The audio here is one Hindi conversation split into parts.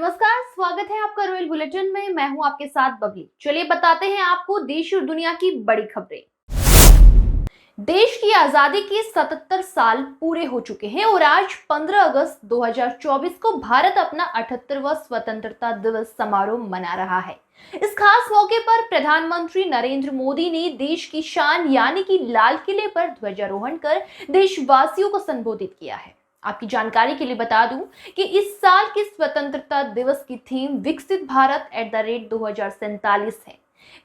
नमस्कार, स्वागत है आपका रॉयल बुलेटिन में। मैं हूं आपके साथ बबली। चलिए बताते हैं आपको देश और दुनिया की बड़ी खबरें। देश की आजादी के 77 साल पूरे हो चुके हैं और आज 15 अगस्त 2024 को भारत अपना 78वां स्वतंत्रता दिवस समारोह मना रहा है। इस खास मौके पर प्रधानमंत्री नरेंद्र मोदी ने देश की शान यानी कि लाल किले पर ध्वजारोहण कर देशवासियों को संबोधित किया है। आपकी जानकारी के लिए बता दूं कि इस साल के स्वतंत्रता दिवस की थीम विकसित भारत @2047 है।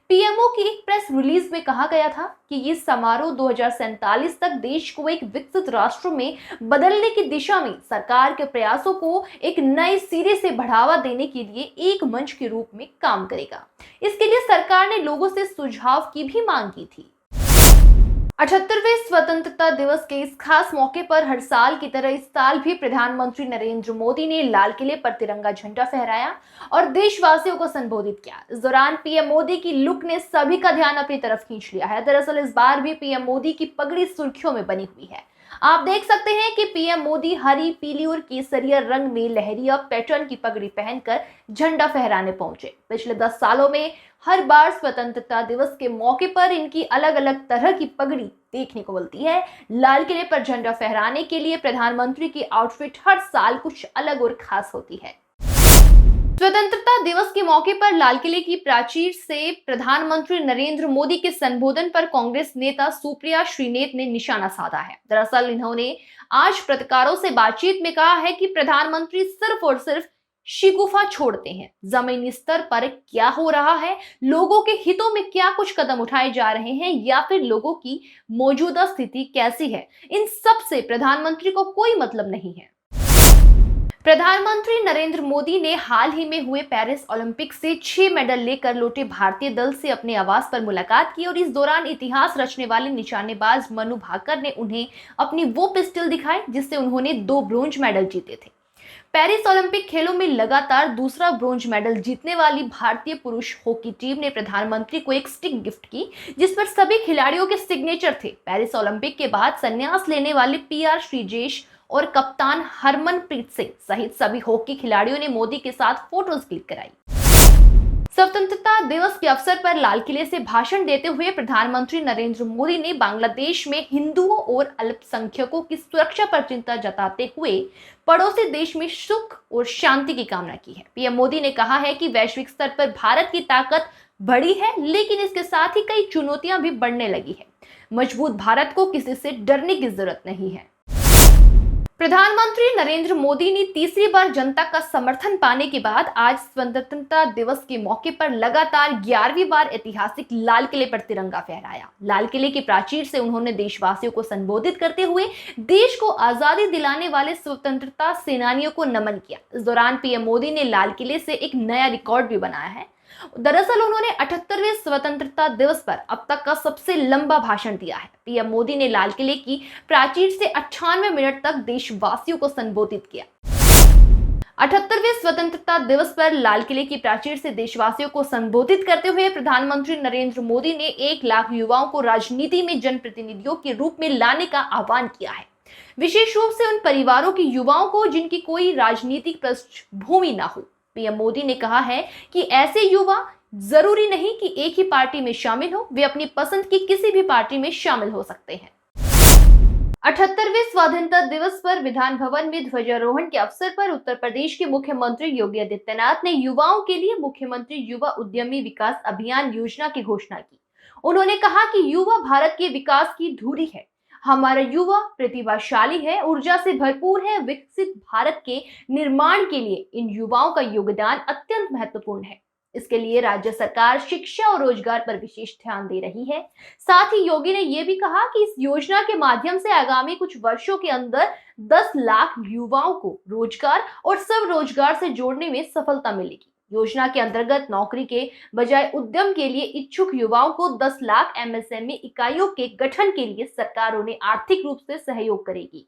पीएमओ की एक प्रेस रिलीज में कहा गया था कि ये समारोह 2047 तक देश को एक विकसित राष्ट्र में बदलने की दिशा में सरकार के प्रयासों को एक नए सिरे से बढ़ावा देने के लिए एक मंच के रूप में काम करेगा। इसके लिए सरकार ने लोगों से सुझाव की भी मांग की थी। 78वें स्वतंत्रता दिवस के इस खास मौके पर हर साल की तरह इस साल भी प्रधानमंत्री नरेंद्र मोदी ने लाल किले पर तिरंगा झंडा फहराया और देशवासियों को संबोधित किया। इस दौरान पीएम मोदी की लुक ने सभी का ध्यान अपनी तरफ खींच लिया है। दरअसल इस बार भी पीएम मोदी की पगड़ी सुर्खियों में बनी हुई है। आप देख सकते हैं कि पीएम मोदी हरी, पीली और केसरिया रंग में लहरिया पैटर्न की पगड़ी पहनकर झंडा फहराने पहुंचे। पिछले 10 सालों में हर बार स्वतंत्रता दिवस के मौके पर इनकी अलग अलग तरह की पगड़ी देखने को मिलती है। लाल किले पर झंडा फहराने के लिए प्रधानमंत्री की आउटफिट हर साल कुछ अलग और खास होती है। स्वतंत्रता दिवस के मौके पर लाल किले की प्राचीर से प्रधानमंत्री नरेंद्र मोदी के संबोधन पर कांग्रेस नेता सुप्रिया श्रीनेत ने निशाना साधा है। दरअसल इन्होंने आज पत्रकारों से बातचीत में कहा है कि प्रधानमंत्री सिर्फ और सिर्फ शिगुफा छोड़ते हैं। जमीनी स्तर पर क्या हो रहा है, लोगों के हितों में क्या कुछ कदम उठाए जा रहे हैं या फिर लोगों की मौजूदा स्थिति कैसी है, इन सब से प्रधानमंत्री को कोई मतलब नहीं है। प्रधानमंत्री नरेंद्र मोदी ने हाल ही में हुए पेरिस ओलंपिक से 6 मेडल लेकर लौटे भारतीय दल से अपने आवास पर मुलाकात की और इस दौरान इतिहास रचने वाले निशानेबाज मनु भाकर ने उन्हें अपनी वो पिस्टल दिखाई जिससे उन्होंने 2 ब्रोंज मेडल जीते थे। पेरिस ओलंपिक खेलों में लगातार दूसरा ब्रोंज मेडल जीतने वाली भारतीय पुरुष हॉकी टीम ने प्रधानमंत्री को एक स्टिक गिफ्ट की जिस पर सभी खिलाड़ियों के सिग्नेचर थे। पेरिस ओलंपिक के बाद संन्यास लेने वाले पीआर श्रीजेश और कप्तान हरमनप्रीत सिंह सहित सभी हॉकी खिलाड़ियों ने मोदी के साथ फोटोज क्लिक कराई। स्वतंत्रता दिवस के अवसर पर लाल किले से भाषण देते हुए प्रधानमंत्री नरेंद्र मोदी ने बांग्लादेश में हिंदुओं और अल्पसंख्यकों की सुरक्षा पर चिंता जताते हुए पड़ोसी देश में सुख और शांति की कामना की है। पीएम मोदी ने कहा है कि वैश्विक स्तर पर भारत की ताकत बढ़ी है, लेकिन इसके साथ ही कई चुनौतियां भी बढ़ने लगी है। मजबूत भारत को किसी से डरने की जरूरत नहीं है। प्रधानमंत्री नरेंद्र मोदी ने तीसरी बार जनता का समर्थन पाने के बाद आज स्वतंत्रता दिवस के मौके पर लगातार 11वीं बार ऐतिहासिक लाल किले पर तिरंगा फहराया। लाल किले की प्राचीर से उन्होंने देशवासियों को संबोधित करते हुए देश को आजादी दिलाने वाले स्वतंत्रता सेनानियों को नमन किया। इस दौरान पीएम मोदी ने लाल किले से एक नया रिकॉर्ड भी बनाया है। दरअसल उन्होंने 78वें स्वतंत्रता दिवस पर अब तक का सबसे लंबा भाषण दिया है। पीएम मोदी ने लाल किले की प्राचीर से 98 मिनट तक देशवासियों को संबोधित किया। 78वें स्वतंत्रता दिवस पर लाल किले की प्राचीर से देशवासियों को संबोधित करते हुए प्रधानमंत्री नरेंद्र मोदी ने 1 लाख युवाओं को राजनीति में जनप्रतिनिधियों के रूप में लाने का आह्वान किया है, विशेष रूप से उन परिवारों के युवाओं को जिनकी कोई राजनीतिक पृष्ठभूमि न हो। पीएम मोदी ने कहा है कि ऐसे युवा जरूरी नहीं कि एक ही पार्टी में शामिल हो, वे अपनी पसंद की किसी भी पार्टी में शामिल हो सकते हैं। 78वें स्वाधीनता दिवस पर विधान भवन में ध्वजारोहण के अवसर पर उत्तर प्रदेश के मुख्यमंत्री योगी आदित्यनाथ ने युवाओं के लिए मुख्यमंत्री युवा उद्यमी विकास अभियान योजना की घोषणा की। उन्होंने कहा कि युवा भारत के विकास की धुरी है। हमारा युवा प्रतिभाशाली है, ऊर्जा से भरपूर है। विकसित भारत के निर्माण के लिए इन युवाओं का योगदान अत्यंत महत्वपूर्ण है। इसके लिए राज्य सरकार शिक्षा और रोजगार पर विशेष ध्यान दे रही है। साथ ही योगी ने यह भी कहा कि इस योजना के माध्यम से आगामी कुछ वर्षों के अंदर 10 लाख युवाओं को रोजगार और स्वरोजगार से जोड़ने में सफलता मिलेगी। योजना के अंतर्गत नौकरी के बजाय उद्यम के लिए इच्छुक युवाओं को 10 लाख एमएसएमई इकाइयों के गठन के लिए सरकार उन्हें आर्थिक रूप से सहयोग करेगी।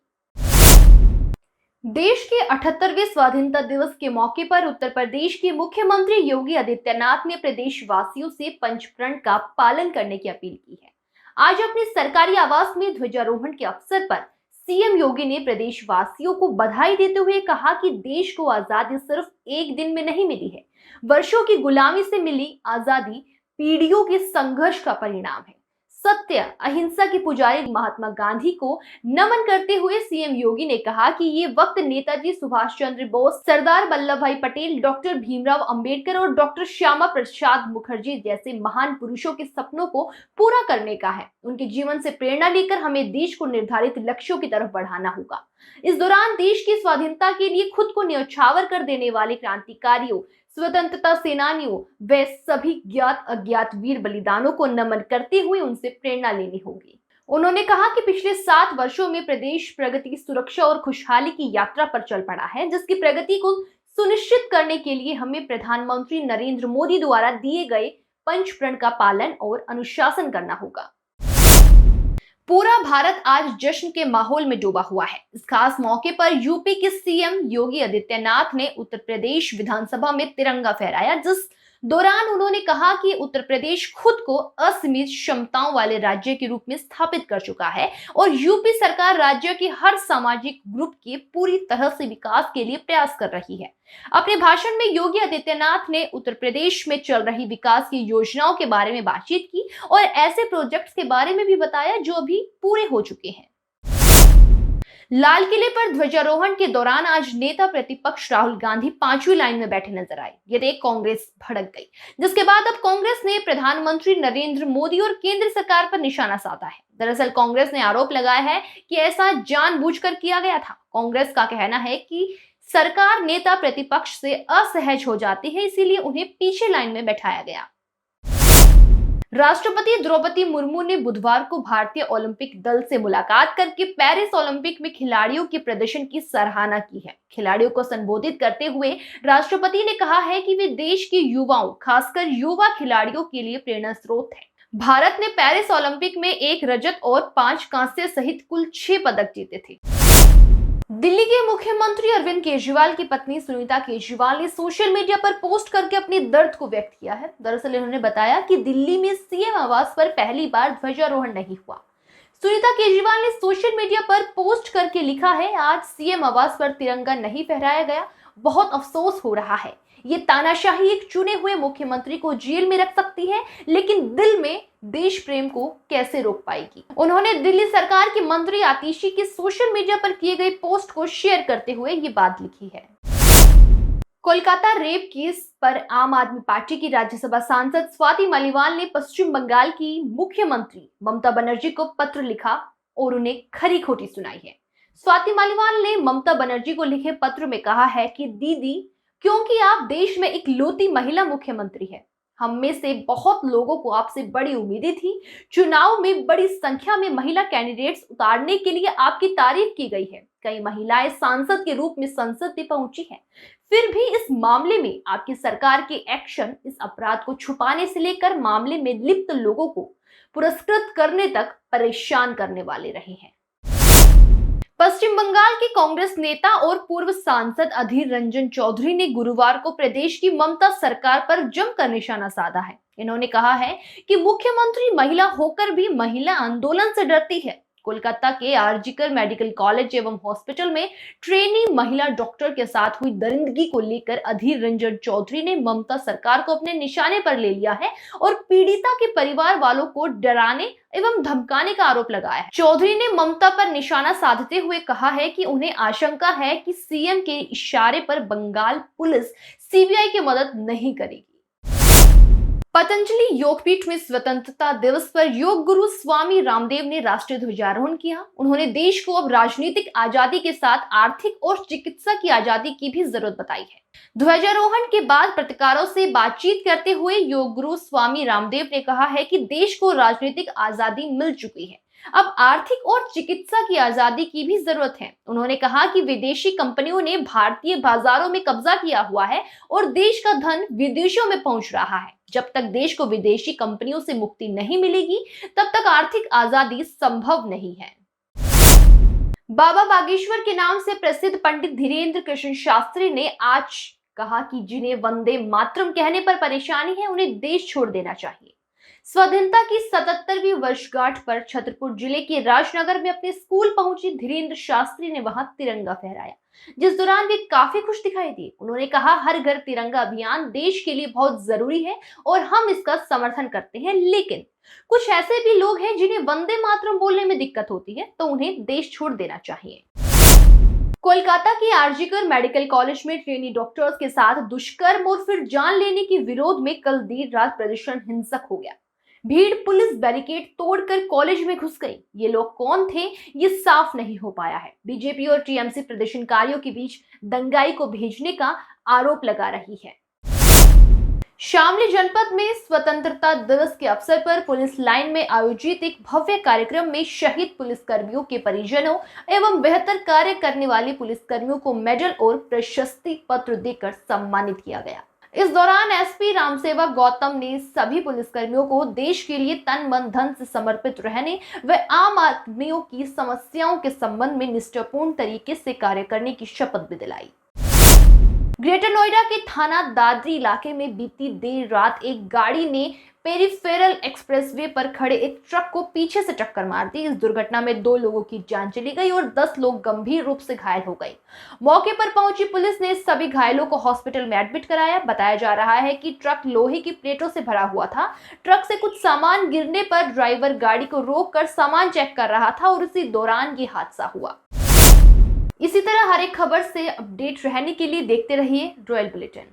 देश के 78वें स्वाधीनता दिवस के मौके पर उत्तर प्रदेश के मुख्यमंत्री योगी आदित्यनाथ ने प्रदेशवासियों से पंचप्रण का पालन करने की अपील की है। आज अपने सरकारी आवास में ध्वजारोहण के अवसर पर सीएम योगी ने प्रदेशवासियों को बधाई देते हुए कहा कि देश को आजादी सिर्फ एक दिन में नहीं मिली है, वर्षों की गुलामी से मिली आजादी पीढ़ियों के संघर्ष का परिणाम है। सत्य अहिंसा के पुजारी महात्मा गांधी को नमन करते हुए सीएम योगी ने कहा कि ये वक्त नेताजी सुभाष चंद्र बोस, सरदार वल्लभ भाई पटेल, डॉक्टर भीमराव अंबेडकर और डॉक्टर श्यामा प्रसाद मुखर्जी जैसे महान पुरुषों के सपनों को पूरा करने का है। उनके जीवन से प्रेरणा लेकर हमें देश को निर्धारित लक्ष्यों की तरफ बढ़ाना होगा। इस दौरान देश की स्वाधीनता के लिए खुद को न्यौछावर कर देने वाले क्रांतिकारियों, स्वतंत्रता सेनानियों व सभी ज्ञात अज्ञात वीर बलिदानों को नमन करते हुए उनसे प्रेरणा लेनी होगी। उन्होंने कहा कि पिछले 7 वर्षों में प्रदेश प्रगति, सुरक्षा और खुशहाली की यात्रा पर चल पड़ा है, जिसकी प्रगति को सुनिश्चित करने के लिए हमें प्रधानमंत्री नरेंद्र मोदी द्वारा दिए गए पंचप्रण का पालन और अनुशासन करना होगा। पूरा भारत आज जश्न के माहौल में डूबा हुआ है। इस खास मौके पर यूपी के सीएम योगी आदित्यनाथ ने उत्तर प्रदेश विधानसभा में तिरंगा फहराया, जिस दौरान उन्होंने कहा कि उत्तर प्रदेश खुद को असीमित क्षमताओं वाले राज्य के रूप में स्थापित कर चुका है और यूपी सरकार राज्य के हर सामाजिक ग्रुप के पूरी तरह से विकास के लिए प्रयास कर रही है। अपने भाषण में योगी आदित्यनाथ ने उत्तर प्रदेश में चल रही विकास की योजनाओं के बारे में बातचीत की और ऐसे प्रोजेक्ट्स के बारे में भी बताया जो अभी पूरे हो चुके हैं। लाल किले पर ध्वजारोहण के दौरान आज नेता प्रतिपक्ष राहुल गांधी 5वीं लाइन में बैठे नजर आए। ये देख कांग्रेस भड़क गई, जिसके बाद अब कांग्रेस ने प्रधानमंत्री नरेंद्र मोदी और केंद्र सरकार पर निशाना साधा है। दरअसल कांग्रेस ने आरोप लगाया है कि ऐसा जानबूझकर किया गया था। कांग्रेस का कहना है कि सरकार नेता प्रतिपक्ष से असहज हो जाती है, इसीलिए उन्हें पीछे लाइन में बैठाया गया। राष्ट्रपति द्रौपदी मुर्मू ने बुधवार को भारतीय ओलंपिक दल से मुलाकात करके पेरिस ओलंपिक में खिलाड़ियों के प्रदर्शन की सराहना की है। खिलाड़ियों को संबोधित करते हुए राष्ट्रपति ने कहा है कि वे देश के युवाओं, खासकर युवा खिलाड़ियों के लिए प्रेरणा स्रोत हैं। भारत ने पेरिस ओलंपिक में 1 रजत और 5 कांस्य सहित कुल 6 पदक जीते थे। दिल्ली के मुख्यमंत्री अरविंद केजरीवाल की पत्नी सुनीता केजरीवाल ने सोशल मीडिया पर पोस्ट करके अपने दर्द को व्यक्त किया है। दरअसल उन्होंने बताया कि दिल्ली में सीएम आवास पर पहली बार ध्वजारोहण नहीं हुआ। सुनीता केजरीवाल ने सोशल मीडिया पर पोस्ट करके लिखा है, आज सीएम आवास पर तिरंगा नहीं फहराया गया, बहुत अफसोस हो रहा है। ये तानाशाही एक चुने हुए मुख्यमंत्री को जेल में रख सकती है, लेकिन दिल में देश प्रेम को कैसे रोक पाएगी। उन्होंने दिल्ली सरकार की मंत्री आतिशी के सोशल मीडिया पर किए गए पोस्ट को शेयर करते हुए ये बात लिखी है। कोलकाता रेप केस पर आम आदमी पार्टी की राज्यसभा सांसद स्वाति मालीवाल ने पश्चिम बंगाल की मुख्यमंत्री ममता बनर्जी को पत्र लिखा और उन्हें खरी खोटी सुनाई है। स्वाति मालीवाल ने ममता बनर्जी को लिखे पत्र में कहा है कि दीदी, क्योंकि आप देश में इकलौती महिला मुख्यमंत्री है, हम में से बहुत लोगों को आपसे बड़ी उम्मीदें थी। चुनाव में बड़ी संख्या में महिला कैंडिडेट्स उतारने के लिए आपकी तारीफ की गई है। कई महिलाएं सांसद के रूप में संसद में पहुंची हैं। फिर भी इस मामले में आपकी सरकार के एक्शन इस अपराध को छुपाने से लेकर मामले में लिप्त लोगों को पुरस्कृत करने तक परेशान करने वाले रहे हैं। पश्चिम बंगाल के कांग्रेस नेता और पूर्व सांसद अधीर रंजन चौधरी ने गुरुवार को प्रदेश की ममता सरकार पर जमकर निशाना साधा है। इन्होंने कहा है कि मुख्यमंत्री महिला होकर भी महिला आंदोलन से डरती है। कोलकाता के आरजीकर मेडिकल कॉलेज एवं हॉस्पिटल में ट्रेनी महिला डॉक्टर के साथ हुई दरिंदगी को लेकर अधीर रंजन चौधरी ने ममता सरकार को अपने निशाने पर ले लिया है और पीड़िता के परिवार वालों को डराने एवं धमकाने का आरोप लगाया है। चौधरी ने ममता पर निशाना साधते हुए कहा है कि उन्हें आशंका है कि सीएम के इशारे पर बंगाल पुलिस सीबीआई की मदद नहीं करेगी। पतंजलि योगपीठ में स्वतंत्रता दिवस पर योग गुरु स्वामी रामदेव ने राष्ट्रीय ध्वजारोहण किया। उन्होंने देश को अब राजनीतिक आजादी के साथ आर्थिक और चिकित्सा की आजादी की भी जरूरत बताई है। ध्वजारोहण के बाद पत्रकारों से बातचीत करते हुए योग गुरु स्वामी रामदेव ने कहा है कि देश को राजनीतिक आजादी मिल चुकी है, अब आर्थिक और चिकित्सा की आजादी की भी जरूरत है। उन्होंने कहा कि विदेशी कंपनियों ने भारतीय बाजारों में कब्जा किया हुआ है और देश का धन विदेशों में पहुंच रहा है। जब तक देश को विदेशी कंपनियों से मुक्ति नहीं मिलेगी, तब तक आर्थिक आजादी संभव नहीं है। बाबा बागेश्वर के नाम से प्रसिद्ध पंडित धीरेन्द्र कृष्ण शास्त्री ने आज कहा कि जिन्हें वंदे मातरम कहने पर परेशानी है, उन्हें देश छोड़ देना चाहिए। स्वाधीनता की 77वीं वर्षगांठ पर छतरपुर जिले के राजनगर में अपने स्कूल पहुंची धीरेन्द्र शास्त्री ने वहां तिरंगा फहराया, जिस दौरान वे काफी खुश दिखाई दिए। उन्होंने कहा, हर घर तिरंगा अभियान देश के लिए बहुत जरूरी है और हम इसका समर्थन करते हैं, लेकिन कुछ ऐसे भी लोग हैं जिन्हें वंदे मातरम बोलने में दिक्कत होती है, तो उन्हें देश छोड़ देना चाहिए। कोलकाता की आरजीकर मेडिकल कॉलेज में ट्रेनी डॉक्टर्स के साथ दुष्कर्म और फिर जान लेने के विरोध में कल देर रात प्रदर्शन हिंसक हो गया। भीड़ पुलिस बैरिकेड तोड़कर कॉलेज में घुस गई। ये लोग कौन थे, ये साफ नहीं हो पाया है। बीजेपी और टीएमसी प्रदर्शनकारियों के बीच दंगाई को भेजने का आरोप लगा रही है। शामली जनपद में स्वतंत्रता दिवस के अवसर पर पुलिस लाइन में आयोजित एक भव्य कार्यक्रम में शहीद पुलिसकर्मियों के परिजनों एवं बेहतर कार्य करने वाले पुलिसकर्मियों को मेडल और प्रशस्ति पत्र देकर सम्मानित किया गया। इस दौरान एसपी रामसेवक गौतम ने सभी पुलिसकर्मियों को देश के लिए तन मन धन से समर्पित रहने व आम आदमियों की समस्याओं के संबंध में निष्ठापूर्ण तरीके से कार्य करने की शपथ भी दिलाई। ग्रेटर नोएडा के थाना दादरी इलाके में बीती देर रात एक गाड़ी ने पेरिफेरल एक्सप्रेसवे पर खड़े एक ट्रक को पीछे से टक्कर मार दी। इस दुर्घटना में 2 लोगों की जान चली गई और 10 लोग गंभीर रूप से घायल हो गए। मौके पर पहुंची पुलिस ने सभी घायलों को हॉस्पिटल में एडमिट कराया। बताया जा रहा है कि ट्रक लोहे की प्लेटों से भरा हुआ था। ट्रक से कुछ सामान गिरने पर ड्राइवर गाड़ी को रोककर सामान चेक कर रहा था और इसी दौरान ये हादसा हुआ। इसी तरह हर एक खबर से अपडेट रहने के लिए देखते रहिए रॉयल बुलेटिन।